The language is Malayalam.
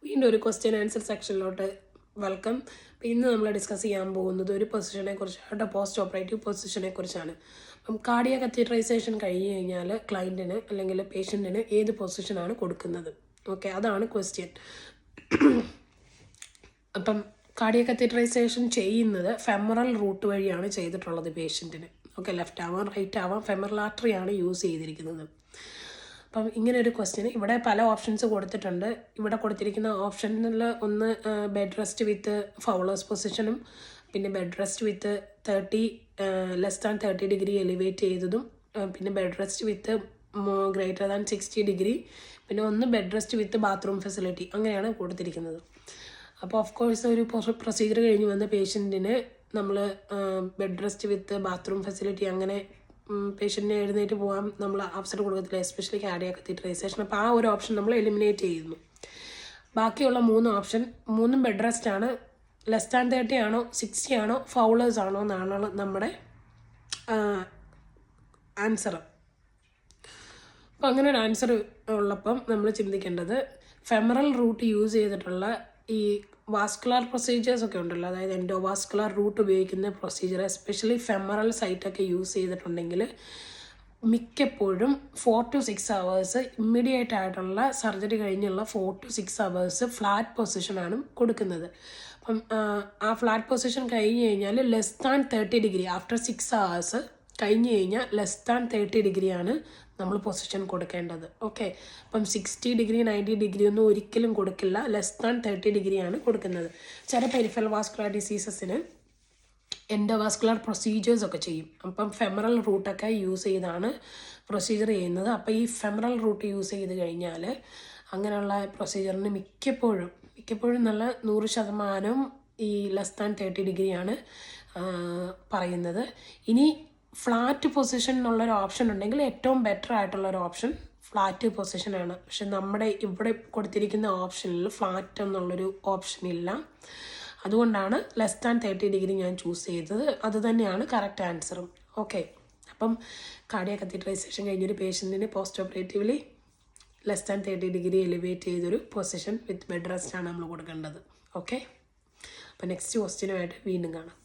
വീണ്ടും ഒരു ക്വസ്റ്റ്യൻ ആൻസർ സെക്ഷനിലോട്ട് വെൽക്കം. ഇന്ന് നമ്മൾ ഡിസ്കസ് ചെയ്യാൻ പോകുന്നത് ഒരു പൊസിഷനെ കുറിച്ചാണ്, പോസ്റ്റ് ഓപ്പറേറ്റീവ് പൊസിഷനെ കുറിച്ചാണ്. അപ്പം കാർഡിയാക് കത്തീഡ്രൈസേഷൻ കഴിഞ്ഞ് കഴിഞ്ഞാൽ ക്ലയൻറ്റിന് അല്ലെങ്കിൽ പേഷ്യൻറ്റിന് ഏത് പൊസിഷനാണ് കൊടുക്കുന്നത്? ഓക്കെ, അതാണ് ക്വസ്റ്റ്യൻ. അപ്പം കാർഡിയാക് കത്തീഡ്രൈസേഷൻ ചെയ്യുന്നത് ഫെമറൽ റൂട്ട് വഴിയാണ് ചെയ്തിട്ടുള്ളത് പേഷ്യൻറ്റിന്. ഓക്കെ, ലെഫ്റ്റ് ആവാം റൈറ്റ് ആവാം, ഫെമറൽ ആർട്ടറിയാണ് യൂസ് ചെയ്തിരിക്കുന്നത്. അപ്പം ഇങ്ങനെ ഒരു ക്വസ്റ്റ്യൻ ഇവിടെ പല ഓപ്ഷൻസ് കൊടുത്തിട്ടുണ്ട്. ഇവിടെ കൊടുത്തിരിക്കുന്ന ഓപ്ഷനിൽ ഒന്ന് ബെഡ് റെസ്റ്റ് വിത്ത് ഫൗളേഴ്സ് പൊസിഷനും, പിന്നെ ബെഡ് റെസ്റ്റ് വിത്ത് 30 ഡിഗ്രി എലിവേറ്റ് ചെയ്തതും, പിന്നെ ബെഡ് റെസ്റ്റ് വിത്ത് >60 ഡിഗ്രി, പിന്നെ ഒന്ന് ബെഡ് റെസ്റ്റ് വിത്ത് ബാത്റൂം ഫെസിലിറ്റി, അങ്ങനെയാണ് കൊടുത്തിരിക്കുന്നത്. അപ്പോൾ ഓഫ് കോഴ്സ് ഒരു പ്രൊസീജിയർ കഴിഞ്ഞ് വന്ന പേഷ്യൻറ്റിന് നമ്മൾ ബെഡ് റെസ്റ്റ് വിത്ത് ബാത്റൂം ഫെസിലിറ്റി അങ്ങനെ പേഷ്യൻറ്റിനെ എഴുന്നേറ്റ് പോകാൻ നമ്മൾ അവസരം കൊടുക്കത്തില്ല, എസ്പെഷ്യലി കാർഡിയാക് കത്തീഡ്രൈസേഷൻ. അപ്പോൾ ആ ഒരു ഓപ്ഷൻ നമ്മൾ എലിമിനേറ്റ് ചെയ്യുന്നു. ബാക്കിയുള്ള 3 ഓപ്ഷൻ 3 ബെഡ് റെസ്റ്റ് ആണ്. <30 ആണോ 60 ആണോ ഫൗളേഴ്സ് ആണോ എന്നാണ് നമ്മുടെ ആൻസർ. അപ്പം അങ്ങനെ ഒരു ആൻസർ ഉള്ളപ്പം നമ്മൾ ചിന്തിക്കേണ്ടത് ഫെമറൽ റൂട്ട് യൂസ് ചെയ്തിട്ടുള്ള ഈ വാസ്കുലർ പ്രൊസീജിയേഴ്സ് ഒക്കെ ഉണ്ടല്ലോ, അതായത് എൻഡോവാസ്കുലർ റൂട്ട് ഉപയോഗിക്കുന്ന പ്രൊസീജിയർ, എസ്പെഷ്യലി ഫെമറൽ സൈറ്റൊക്കെ യൂസ് ചെയ്തിട്ടുണ്ടെങ്കിൽ മിക്കപ്പോഴും 4 to 6 hours ഇമ്മീഡിയറ്റ് ആയിട്ടുള്ള സർജറി കഴിഞ്ഞുള്ള 4 to 6 hours ഫ്ലാറ്റ് പൊസിഷനാണ് കൊടുക്കുന്നത്. അപ്പം ആ ഫ്ലാറ്റ് പൊസിഷൻ കഴിഞ്ഞ് കഴിഞ്ഞാൽ <30 ഡിഗ്രി ആഫ്റ്റർ 6 hours കഴിഞ്ഞ് കഴിഞ്ഞാൽ <30 ഡിഗ്രിയാണ് നമ്മൾ പൊസിഷൻ കൊടുക്കേണ്ടത്. ഓക്കെ, അപ്പം 60 ഡിഗ്രി 90 ഡിഗ്രി ഒന്നും ഒരിക്കലും കൊടുക്കില്ല, <30 ഡിഗ്രിയാണ് കൊടുക്കുന്നത്. ചില പെരിഫറൽ വാസ്കുലർ ഡിസീസസിന് എൻഡോവാസ്കുലർ പ്രൊസീജിയേഴ്സ് ഒക്കെ ചെയ്യും. അപ്പം ഫെമറൽ റൂട്ടൊക്കെ യൂസ് ചെയ്താണ് പ്രൊസീജിയർ ചെയ്യുന്നത്. അപ്പോൾ ഈ ഫെമറൽ റൂട്ട് യൂസ് ചെയ്ത് കഴിഞ്ഞാൽ അങ്ങനെയുള്ള പ്രൊസീജിയറിന് മിക്കപ്പോഴും നല്ല 100% ഈ <30 ഡിഗ്രിയാണ് പറയുന്നത്. ഇനി ഫ്ലാറ്റ് പൊസിഷൻ എന്നുള്ളൊരു ഓപ്ഷൻ ഉണ്ടെങ്കിൽ ഏറ്റവും ബെറ്റർ ആയിട്ടുള്ളൊരു ഓപ്ഷൻ ഫ്ലാറ്റ് പൊസിഷനാണ്. പക്ഷെ നമ്മുടെ ഇവിടെ കൊടുത്തിരിക്കുന്ന ഓപ്ഷനിൽ ഫ്ലാറ്റ് എന്നുള്ളൊരു ഓപ്ഷൻ ഇല്ല. അതുകൊണ്ടാണ് <30 ഡിഗ്രി ഞാൻ ചൂസ് ചെയ്തത്. അത് തന്നെയാണ് കറക്റ്റ് ആൻസറും. ഓക്കെ, അപ്പം കാർഡിയാക് കത്തീഡ്രൈസേഷൻ കഴിഞ്ഞൊരു പേഷ്യൻറ്റിന് പോസ്റ്റ് ഓപ്പറേറ്റീവ്ലി <30 ഡിഗ്രി എലിവേറ്റ് ചെയ്തൊരു പൊസിഷൻ വിത്ത് ബെഡ് റെസ്റ്റ് ആണ് നമ്മൾ കൊടുക്കേണ്ടത്. ഓക്കെ, അപ്പം നെക്സ്റ്റ് ക്വസ്റ്റ്യനുമായിട്ട് വീണ്ടും കാണാം.